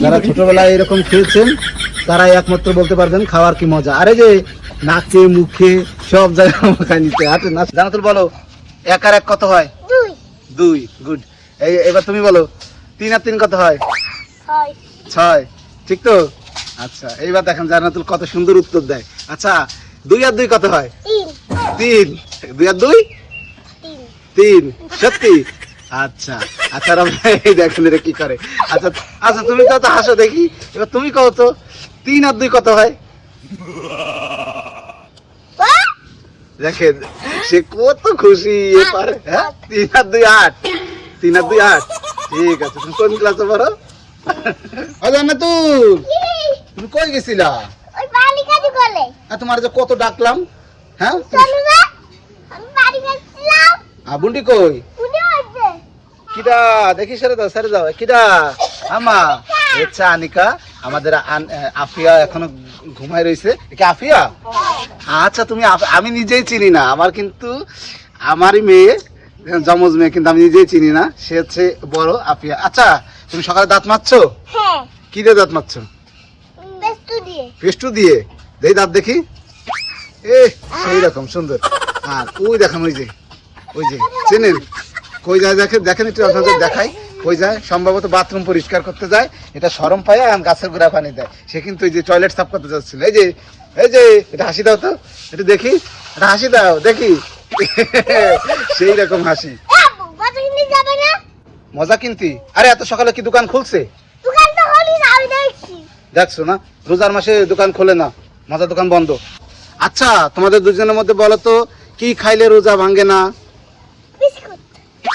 যারা ছোটবেলায় এরকম খেয়েছেন তারাই একমাত্র বলতে পারবেন খাওয়ার কি মজা। আরে যে নাকে মুখে সব জায়গায় মাখায় নিতে হাতে না। জানাতুল বলো 1 আর 1 কত হয়? 2। গুড। এবার তুমি বলো 3 আর 3 কত হয়? 6। ঠিক তো? আচ্ছা এইবার দেখেন জান্নাতুল কত সুন্দর উত্তর দেয়। আচ্ছা 2 আর 2 কত হয়? 3। 2 আর 2 3। সত্যি? আচ্ছা আচ্ছা এই দেখেন এটা কি করে। আচ্ছা আচ্ছা তুমি তো হাসো দেখি। এবার তুমি কও তো 3 আর 2 কত হয়? দেখেন সে কত খুশি এপারে। হ্যাঁ 3 আর 2 8। 3 আর 2 8। ঠিক আছে তুমি কোন ক্লাসে পড়ো? জান্নাতুল তুমি কই গেছিলা? ওই বালি কাজু করলে আর তোমার যে কত ডাকলাম। হ্যাঁ চলো না আমি বাড়ি গেছিলাম। বুন্ডি কই? উনি আসবে কিডা দেখি সারে দাও কিডা? আমা আচ্ছা আনিকা আমাদের আফিয়া এখনো ঘুমায় রইছে। কি আফিয়া? আচ্ছা তুমি আমি নিজেই চিনি না। আমার কিন্তু আমারই মেয়ে জমজ মেয়ে কিন্তু আমি নিজেই চিনি না। সে হচ্ছে বড় আফিয়া। আচ্ছা তুমি সকালে দাঁত মাজছো? হ্যাঁ কি দিয়ে দাঁত মাজছো? বেস্তু দিয়ে পেস্টু দিয়ে। দেই দাঁত দেখি। সেই রকম সুন্দর। আর ওই দেখেন ওই যে চেনেন কই যায় দেখেন দেখেন একটু আপনাদের দেখাই। কই যায়? সম্ভবত বাথরুম পরিষ্কার করতে যায়। এটা শরম পায় আর গাছের গোড়া পানি দেয়। সে কিন্তু এই যে টয়লেট সাফ করতে যাচ্ছিল। এই যে এটা হাসি দাও তো একটু দেখি। এটা হাসি দাও দেখি। সেই রকম হাসি। বাজার কিনতে যাবে না? মজা কিনতি? আরে এত সকালে কি দোকান খুলছে? দোকান তো হলি না আমি দেখছি। দেখছো না রোজার মাসে দোকান খোলে না, মজা দোকান বন্ধ। আচ্ছা তোমাদের দুজনের মধ্যে বলো তো কি খাইলে রোজা ভাঙে না? বিস্কুট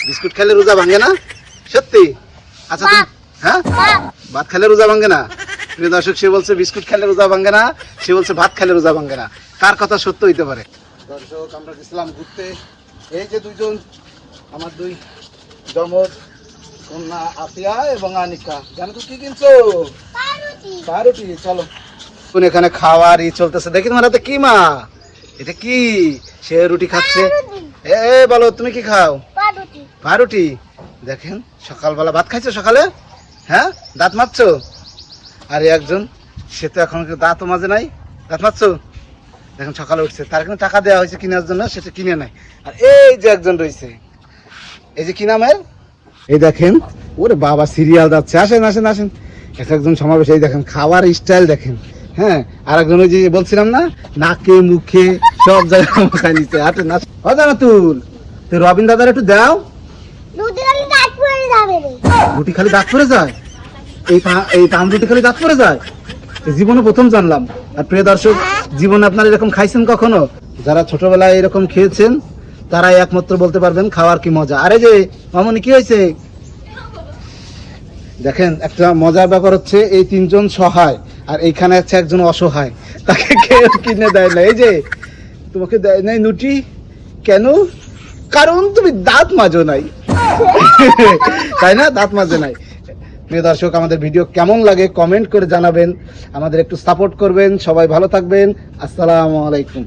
বিস্কুট খাইলে রোজা ভাঙে না? সত্যি? আচ্ছা তুমি হ্যাঁ ভাত খেলে রোজা ভাঙে না? প্রিয় দর্শক সে বলছে বিস্কুট খেলে রোজা ভাঙে না, সে বলছে ভাত খেলে রোজা ভাঙে না। কার কথা সত্য হইতে পারে? দর্শক আমরা গেছিলাম ঘুরতে। এই যে দুইজন আমার দুই জমজ কন্যা আফিয়া এবং আনিকা। জানো তো কি কিনছো? পাউরুটি। চলো এখানে খাওয়ার চলতেছে। দেখি তোমার হাতে কি মা? এটা কি? সে রুটি খাচ্ছে। বলো তুমি কি খাও? পাউরুটি। দেখেন সকালবেলা ভাত খাইছো সকালে? হ্যাঁ দাঁত মাজছো? আর একজন সে তো এখন দাঁতও মাজে নাই, দাঁত মাজছো? দেখেন সকালে উঠছে, তার কিন্তু টাকা দেওয়া হয়েছে কেনার জন্য, সেটা কিনে নাই। আর এই যে একজন রয়েছে, এই যে কি নামের? এই দেখেন ওরে বাবা সিরিয়াল যাচ্ছে। আসেন আসেন আসেন একজন সমাবেশ। এই দেখেন খাওয়ার স্টাইল দেখেন। হ্যাঁ আর একজন ওই যে বলছিলাম না নাকে মুখে সব জায়গায় মাখায় নিতে। আসেন না জান্নাতুল তুই রবিন দাদার একটু দাও। রুটি খালি দাঁত পড়ে যায়? এই পান রুটি খালি দাঁত পড়ে যায়? জীবনে প্রথম জানলাম। আর প্রিয় দর্শক জীবনে আপনারা এরকম খাইছেন কখনো? যারা ছোটবেলায় এরকম খেয়েছেন তারাই একমাত্র বলতে পারবেন খাওয়ার কি মজা। আরে যে মামনি কি হয়েছে? দেখেন একটা মজার ব্যাপার হচ্ছে এই তিনজন সহায় আর এইখানে আছে একজন অসহায়, তাকে কেউ কিনে দেয় না। এই যে তোমাকে দেয় নাই নুটি কেন? কারণ তুমি দাঁত মাজো নাই। তাই না? দাঁত মাজে নাই। প্রিয় দর্শক আমাদের ভিডিও কেমন লাগে কমেন্ট করে জানাবেন, আমাদের একটু সাপোর্ট করবেন। সবাই ভালো থাকবেন। আসসালামু আলাইকুম।